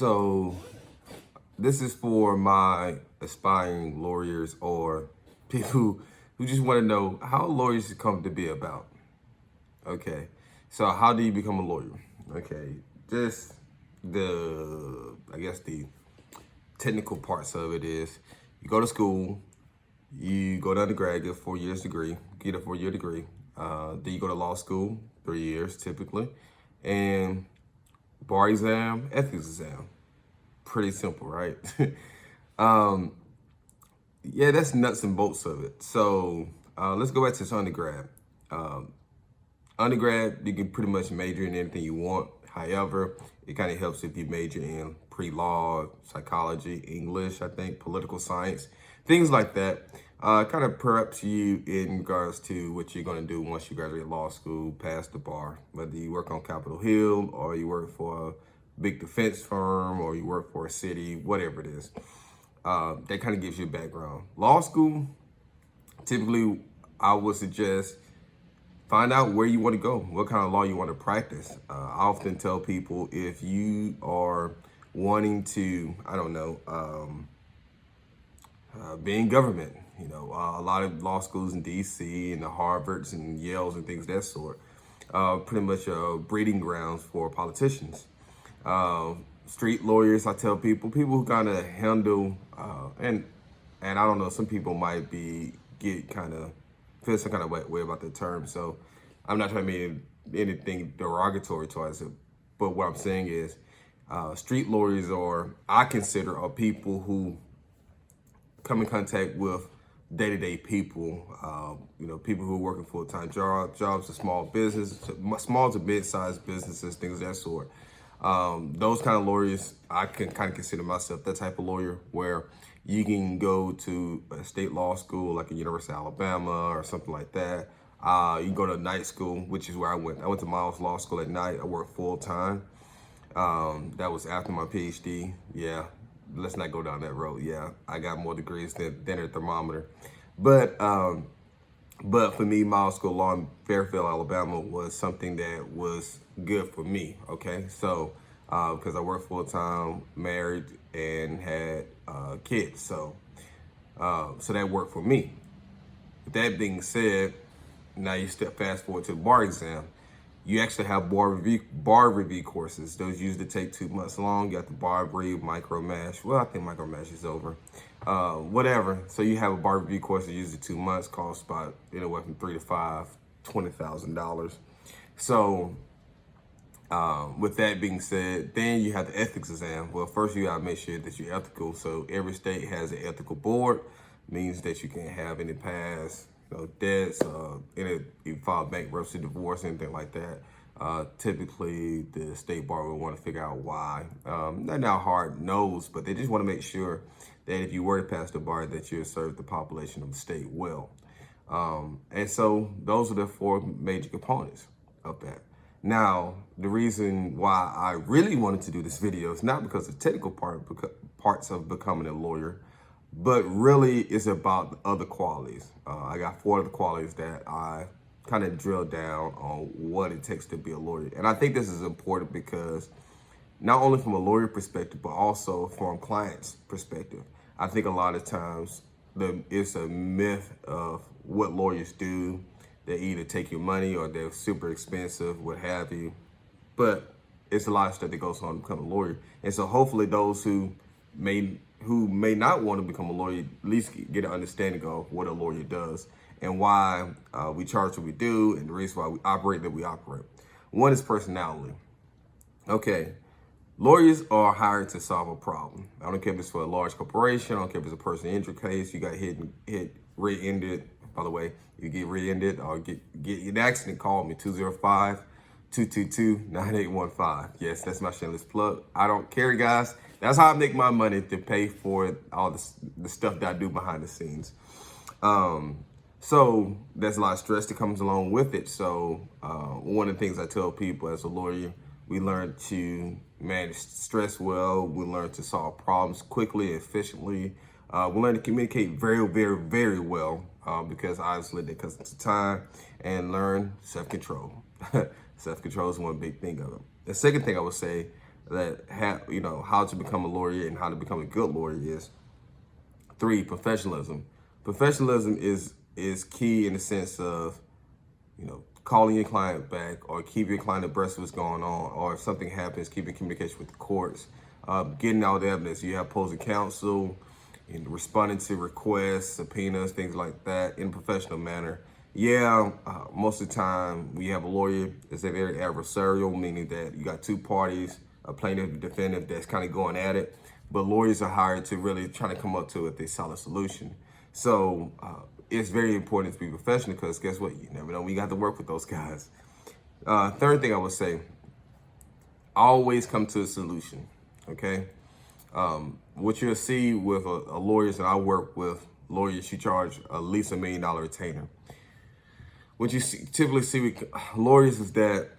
So this is for my aspiring lawyers or people who just want to know how lawyers come to be about. Okay, so how do you become a lawyer? Okay, just I guess the technical parts of it is you go to school, you go to undergrad, get a 4 years degree, get a 4 year degree. Then you go to law school, 3 years typically, and bar exam, ethics exam. Pretty simple, right? Yeah, that's nuts and bolts of it. So let's go back to this undergrad. Undergrad, you can pretty much major in anything you want. However, it kind of helps if you major in pre-law, psychology, English, I think, political science, things like that. Kind of preps you in regards to what you're going to do once you graduate law school, pass the bar, whether you work on Capitol Hill or you work for a big defense firm or you work for a city, whatever it is. That kind of gives you a background. Law school, typically, I would suggest find out where you want to go, what kind of law you want to practice. I often tell people if you are wanting to, I don't know, be in government, a lot of law schools in DC and the Harvards and Yales and things of that sort, pretty much breeding grounds for politicians. Street lawyers, I tell people who kind of handle, and I don't know, some people might feel some kind of way about the term. So I'm not trying to mean anything derogatory towards it. But what I'm saying is street lawyers I consider people who come in contact with day-to-day people, people who are working full-time jobs, to small to mid-sized businesses, things of that sort. Those kind of lawyers, I can kind of consider myself that type of lawyer where you can go to a state law school like at University of Alabama or something like that. You can go to night school, which is where I went. I went to Miles Law School at night. I worked full time. That was after my PhD. Yeah, let's not go down that road. Yeah, I got more degrees than a thermometer. But for me, Miles School of Law in Fairfield, Alabama was something that was good for me, okay? So, because I worked full-time, married, and had kids, so that worked for me. With that being said, now you fast forward to the bar exam. You actually have bar review courses. Those usually take 2 months long. You got the bar review, micro mash. Well, I think micro mash is over. Whatever. So you have a bar review course that usually 2 months, costs about anywhere from $3,000 to $20,000. So with that being said, then you have the ethics exam. Well, first you gotta make sure that you're ethical. So every state has an ethical board, means that you can't have any past debts, you file bankruptcy, divorce, anything like that. Typically, the state bar will want to figure out why. They're not hard nosed, but they just want to make sure that if you were to pass the bar, that you serve the population of the state well. And so those are the 4 major components of that. Now, the reason why I really wanted to do this video is not because of the technical parts of becoming a lawyer, but really it's about the other qualities. I got 4 other qualities that I kind of drill down on what it takes to be a lawyer. And I think this is important because not only from a lawyer perspective, but also from client's perspective. I think a lot of times it's a myth of what lawyers do. They either take your money or they're super expensive, what have you. But it's a lot of stuff that goes on to become a lawyer. And so hopefully those who may not want to become a lawyer at least get an understanding of what a lawyer does and why we charge what we do and the reason why we operate that we operate. One is personality. Okay, lawyers are hired to solve a problem. I don't care if it's for a large corporation, I don't care if it's a personal injury case, you got rear-ended. By the way, you get rear-ended or get in an accident, call me, 205-222-9815. Yes, that's my shameless plug. I don't care, guys. That's how I make my money to pay for all the stuff that I do behind the scenes. So there's a lot of stress that comes along with it. So one of the things I tell people as a lawyer, we learn to manage stress well. We learn to solve problems quickly and efficiently. We learn to communicate very, very, very well because obviously that comes to time, and learn self-control. Self-control is one big thing of it. The second thing I would say, that have, how to become a lawyer and how to become a good lawyer is 3, professionalism. Professionalism is key in the sense of, calling your client back or keeping your client abreast of what's going on, or if something happens, keeping communication with the courts, getting all the evidence. You have opposing counsel, and responding to requests, subpoenas, things like that in a professional manner. Yeah, most of the time we have a lawyer that's very adversarial, meaning that you got two parties, a plaintiff and defendant, that's kind of going at it. But lawyers are hired to really try to come up to a solid solution. So it's very important to be professional, because guess what? You never know. We got to work with those guys. Third thing I would say, always come to a solution, okay? What you'll see with a lawyers, and I work with lawyers, you charge at least $1 million retainer. What you typically see with lawyers is that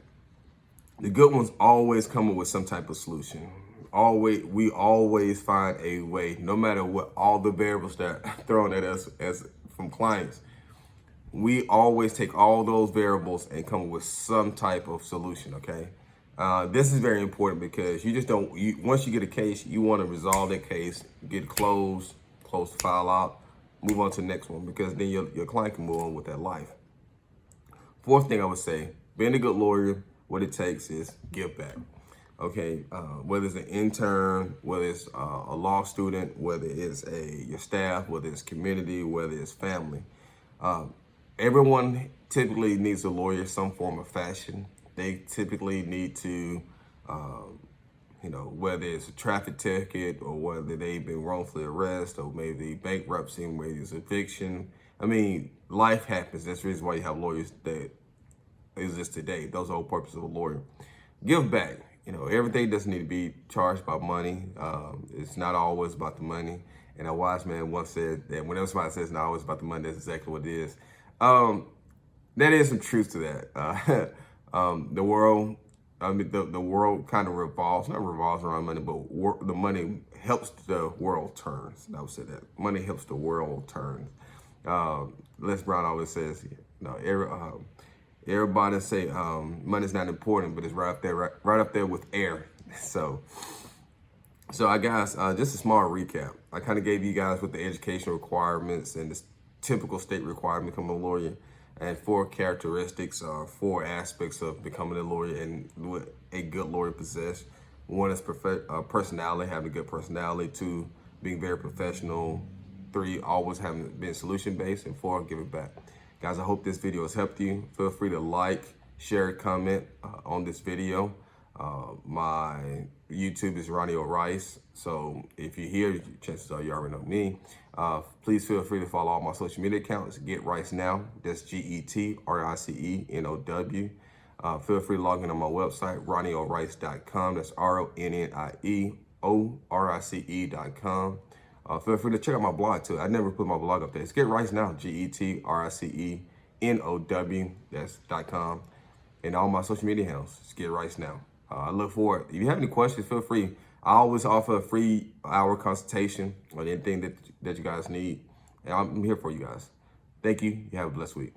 the good ones always come up with some type of solution. We always find a way, no matter what all the variables that are thrown at us as from clients. We always take all those variables and come up with some type of solution, okay? This is very important, because you just don't, once you get a case, you want to resolve that case, get it close the file out, move on to the next one, because then your client can move on with their life. Fourth thing I would say, being a good lawyer, what it takes is give back. Okay, whether it's an intern, whether it's a law student, whether it's your staff, whether it's community, whether it's family. Everyone typically needs a lawyer in some form of fashion. They typically need to, whether it's a traffic ticket, or whether they've been wrongfully arrested, or maybe bankruptcy, maybe it's eviction. I mean, life happens. That's the reason why you have lawyers that exist today. Those are the whole purpose of a lawyer. Give back. Everything doesn't need to be charged by money. It's not always about the money. And a wise man once said that whenever somebody says it's not always about the money, that's exactly what it is. There is some truth to that. The world kind of not revolves around money, but the money helps the world turn. I would say that money helps the world turn. Les Brown always says, everybody say money's not important, but it's right up there with air. So guys, just a small recap. I kind of gave you guys what the education requirements and the typical state requirement to become a lawyer, and 4 characteristics or 4 aspects of becoming a lawyer and what a good lawyer possesses. 1 is personality, having a good personality. 2, being very professional. 3, always having been solution-based. And 4, give it back. Guys, I hope this video has helped you. Feel free to like, share, comment on this video. My YouTube is Ronnieorice. So if you're here, chances are you already know me. Please feel free to follow all my social media accounts. Get Rice Now. That's GETRICENOW. Feel free to log in on my website, Ronnieorice.com. That's RONNIEORICE.com. Feel free to check out my blog too. I never put my blog up there. It's Get Rice Now, GETRICENOW. That's .com. And all my social media handles. It's Get Rice Now. I look forward. If you have any questions, feel free. I always offer a free hour consultation on anything that you guys need. And I'm here for you guys. Thank you. You have a blessed week.